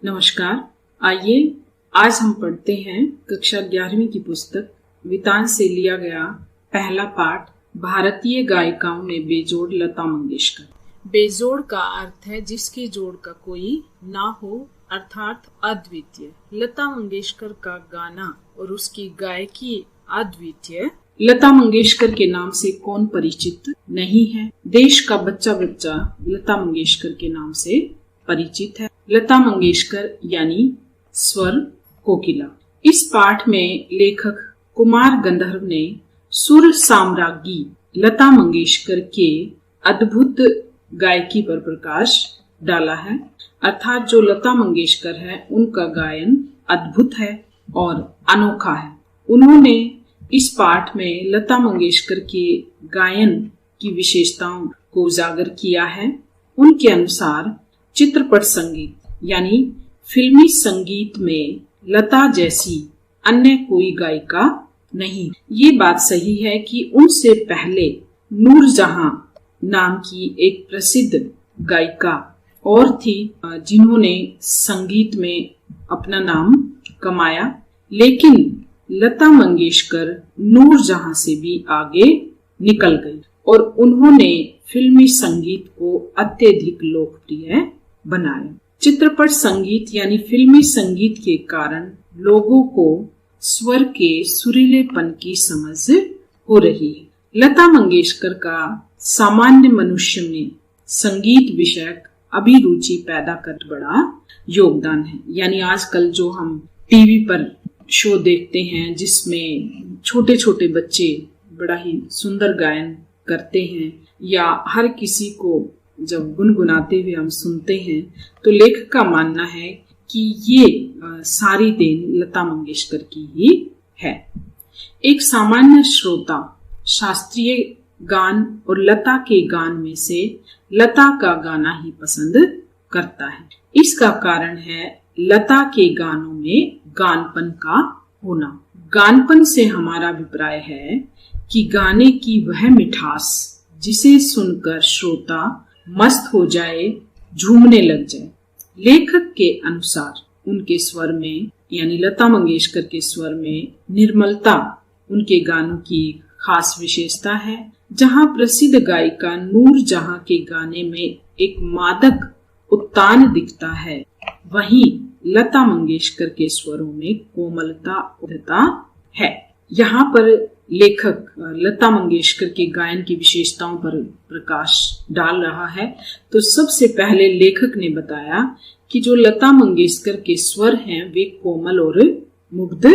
नमस्कार। आइए आज हम पढ़ते हैं कक्षा 11वीं की पुस्तक वितान से लिया गया पहला पाठ, भारतीय गायिकाओं में बेजोड़ लता मंगेशकर। बेजोड़ का अर्थ है जिसके जोड़ का कोई ना हो, अर्थात अद्वितीय। लता मंगेशकर का गाना और उसकी गायकी अद्वितीय। लता मंगेशकर के नाम से कौन परिचित नहीं है। देश का बच्चा बच्चा लता मंगेशकर के नाम से परिचित है। लता मंगेशकर यानी स्वर कोकिला। इस पाठ में लेखक कुमार गंधर्व ने सुर साम्राज्ञी लता मंगेशकर के अद्भुत गायकी पर प्रकाश डाला है, अर्थात जो लता मंगेशकर है उनका गायन अद्भुत है और अनोखा है। उन्होंने इस पाठ में लता मंगेशकर के गायन की विशेषताओं को उजागर किया है। उनके अनुसार चित्रपट संगीत यानी फिल्मी संगीत में लता जैसी अन्य कोई गायिका नहीं। ये बात सही है कि उनसे पहले नूरजहां नाम की एक प्रसिद्ध गायिका और थी जिन्होंने संगीत में अपना नाम कमाया, लेकिन लता मंगेशकर नूरजहां से भी आगे निकल गई और उन्होंने फिल्मी संगीत को अत्यधिक लोकप्रिय बनाया। चित्रपट संगीत यानी फिल्मी संगीत के कारण लोगों को स्वर के सुरीलेपन की समझ हो रही है। लता मंगेशकर का सामान्य मनुष्य में संगीत विषयक अभिरुचि पैदा कर बड़ा योगदान है। यानी आजकल जो हम टीवी पर शो देखते हैं जिसमें छोटे छोटे बच्चे बड़ा ही सुंदर गायन करते हैं या हर किसी को जब गुनगुनाते हुए हम सुनते हैं, तो लेखक का मानना है कि ये सारी देन लता मंगेशकर की ही है। एक सामान्य श्रोता शास्त्रीय गान और लता के गान में से लता का गाना ही पसंद करता है। इसका कारण है लता के गानों में गानपन का होना। गानपन से हमारा अभिप्राय है कि गाने की वह मिठास जिसे सुनकर श्रोता मस्त हो जाए, झूमने लग जाए। लेखक के अनुसार उनके स्वर में यानी लता मंगेशकर के स्वर में निर्मलता उनके गानों की खास विशेषता है। जहां प्रसिद्ध गायिका नूरजहां के गाने में एक मादक उत्तान दिखता है, वहीं लता मंगेशकर के स्वरों में कोमलता उठता है। यहाँ पर लेखक लता मंगेशकर के गायन की विशेषताओं पर प्रकाश डाल रहा है। तो सबसे पहले लेखक ने बताया कि जो लता मंगेशकर के स्वर हैं वे कोमल और मुग्ध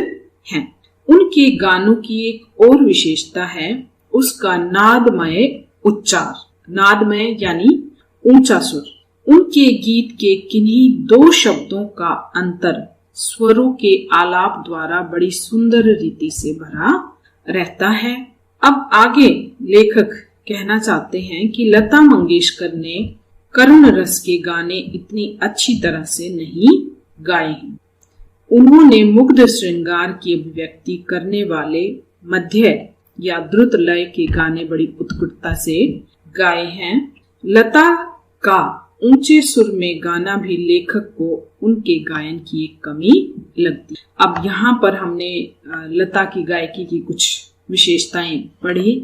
हैं। उनके गानों की एक और विशेषता है उसका नादमय उच्चार। नादमय यानी ऊंचा सुर। उनके गीत के किन्हीं दो शब्दों का अंतर स्वरों के आलाप द्वारा बड़ी सुंदर रीति से भरा रहता है। अब आगे लेखक कहना चाहते हैं कि लता मंगेशकर ने करुण रस के गाने इतनी अच्छी तरह से नहीं गाए हैं। उन्होंने मुग्ध श्रृंगार की अभिव्यक्ति करने वाले मध्य या द्रुत लय के गाने बड़ी उत्कटता से गाए हैं। लता का ऊंचे सुर में गाना भी लेखक को उनके गायन की एक कमी लगती। अब यहाँ पर हमने लता की गायकी की कुछ विशेषताएं पढ़ी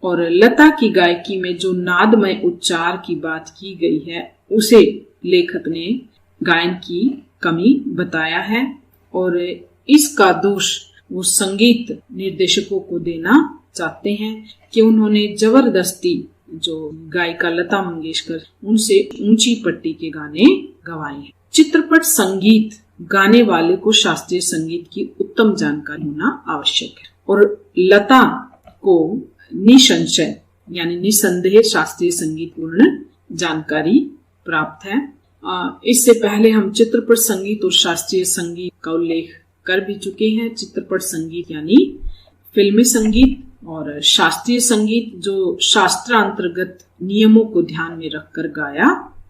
और लता की गायकी में जो नादमय उच्चार की बात की गई है उसे लेखक ने गायन की कमी बताया है और इसका दोष वो संगीत निर्देशकों को देना चाहते हैं कि उन्होंने जबरदस्ती जो गायिका लता मंगेशकर उनसे ऊंची पट्टी के गाने गवाए हैं। चित्रपट संगीत गाने वाले को शास्त्रीय संगीत की उत्तम जानकारी होना आवश्यक है और लता को निसंशय यानी निसंदेह शास्त्रीय संगीत पूर्ण जानकारी प्राप्त है। इससे पहले हम चित्रपट संगीत और शास्त्रीय संगीत का उल्लेख कर भी चुके हैं। चित्रपट संगीत यानी फिल्मी संगीत और शास्त्रीय संगीत जो शास्त्रांतर्गत नियमों को ध्यान में रखकर गाया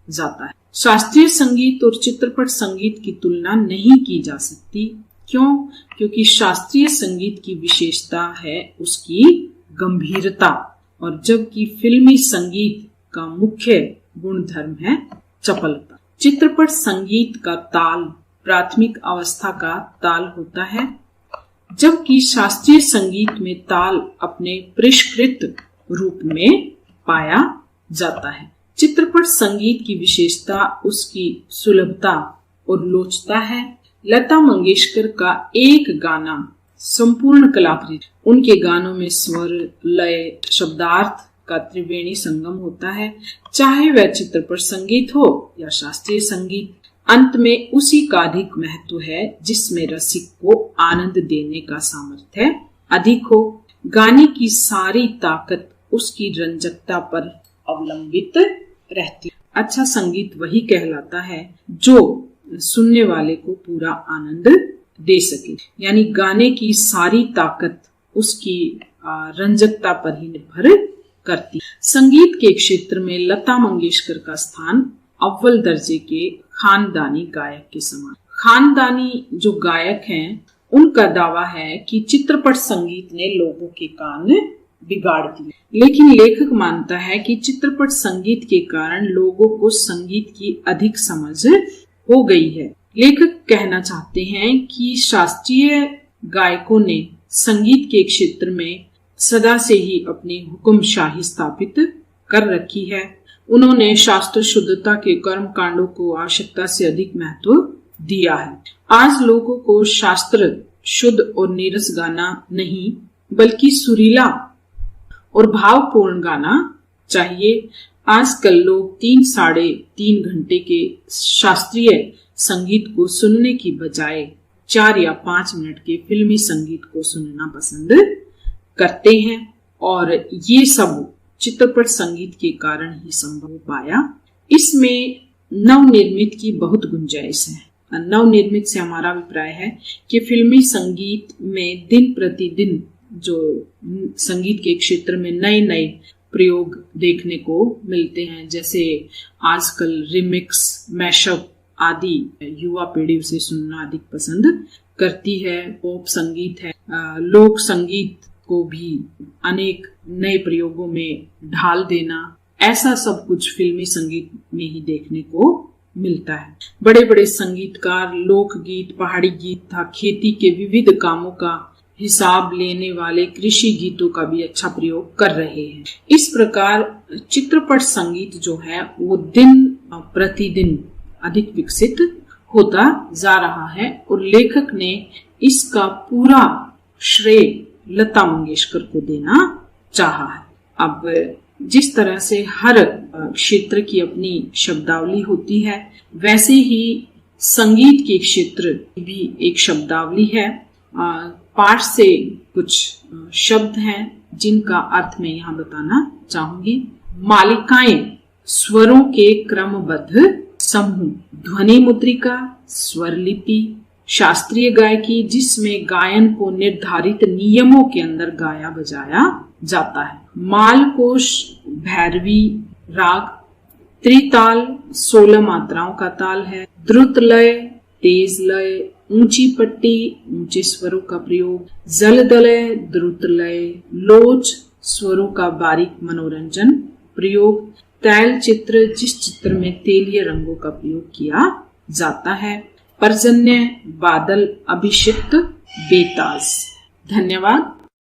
जाता है। शास्त्रीय संगीत और चित्रपट संगीत की तुलना नहीं की जा सकती। क्यों? क्योंकि शास्त्रीय संगीत की विशेषता है उसकी गंभीरता और जबकि फिल्मी संगीत का मुख्य गुणधर्म है चपलता। चित्रपट संगीत का ताल प्राथमिक अवस्था का ताल होता है, जबकि शास्त्रीय संगीत में ताल अपने परिष्कृत रूप में पाया जाता है। चित्रपट संगीत की विशेषता उसकी सुलभता और लोचता है। लता मंगेशकर का एक गाना संपूर्ण कलाकृति। उनके गानों में स्वर, लय, शब्दार्थ का त्रिवेणी संगम होता है। चाहे वह चित्रपट संगीत हो या शास्त्रीय संगीत, अंत में उसी का अधिक महत्व है जिसमें रसिक को आनंद देने का सामर्थ्य अधिक हो। गाने की सारी ताकत उसकी रंजकता पर अवलंबित रहती है। अच्छा संगीत वही कहलाता है जो सुनने वाले को पूरा आनंद दे सके, यानी गाने की सारी ताकत उसकी रंजकता पर ही निर्भर करती है। संगीत के क्षेत्र में लता मंगेशकर का स्थान अव्वल दर्जे के खानदानी गायक के समान। खानदानी जो गायक हैं, उनका दावा है कि चित्रपट संगीत ने लोगों के कान बिगाड़ दिए, लेकिन लेखक मानता है कि चित्रपट संगीत के कारण लोगों को संगीत की अधिक समझ हो गई है। लेखक कहना चाहते हैं कि शास्त्रीय गायकों ने संगीत के क्षेत्र में सदा से ही अपनी हुक्मशाही स्थापित कर रखी है। उन्होंने शास्त्र शुद्धता के कर्म कांडों को आवश्यकता से अधिक महत्व दिया है। आज लोगों को शास्त्र शुद्ध और नीरस गाना नहीं, बल्कि सुरीला और भावपूर्ण गाना चाहिए। आजकल लोग 3-3.5 घंटे के शास्त्रीय संगीत को सुनने की बजाय 4 या 5 मिनट के फिल्मी संगीत को सुनना पसंद करते हैं, और ये सब चित्रपट संगीत के कारण ही संभव पाया। इसमें नवनिर्मित की बहुत गुंजाइश है। नवनिर्मित से हमारा अभिप्राय है कि फिल्मी संगीत में दिन प्रतिदिन जो संगीत के क्षेत्र में नए नए प्रयोग देखने को मिलते हैं, जैसे आजकल रिमिक्स, मैशअप आदि युवा पीढ़ी उसे सुनना अधिक पसंद करती है। पॉप संगीत है, लोक संगीत को भी अनेक नए प्रयोगों में ढाल देना, ऐसा सब कुछ फिल्मी संगीत में ही देखने को मिलता है। बड़े बड़े संगीतकार लोकगीत, पहाड़ी गीत था, खेती के विविध कामों का हिसाब लेने वाले कृषि गीतों का भी अच्छा प्रयोग कर रहे हैं। इस प्रकार चित्रपट संगीत जो है वो दिन प्रतिदिन अधिक विकसित होता जा रहा है, और लेखक ने इसका पूरा श्रेय लता मंगेशकर को देना चाहा है। अब जिस तरह से हर क्षेत्र की अपनी शब्दावली होती है, वैसे ही संगीत के क्षेत्र भी एक शब्दावली है। पाठ से कुछ शब्द हैं जिनका अर्थ मैं यहाँ बताना चाहूंगी। मालिकाएं, स्वरों के क्रमबद्ध समूह, ध्वनि मुद्रिका, स्वर लिपि, शास्त्रीय गायकी जिसमें गायन को निर्धारित नियमों के अंदर गाया बजाया जाता है। मालकोश, भैरवी राग, त्रिताल 16 मात्राओं का ताल है। द्रुत लय, तेज लय, ऊंची पट्टी, ऊंचे स्वरों का प्रयोग, जल्द लय, द्रुत लय, लोच स्वरों का बारीक मनोरंजन प्रयोग, तैल चित्र जिस चित्र में तेलीय रंगों का प्रयोग किया जाता है, पर्जन्य, बादल, अभिषिक्त, बेताज। धन्यवाद।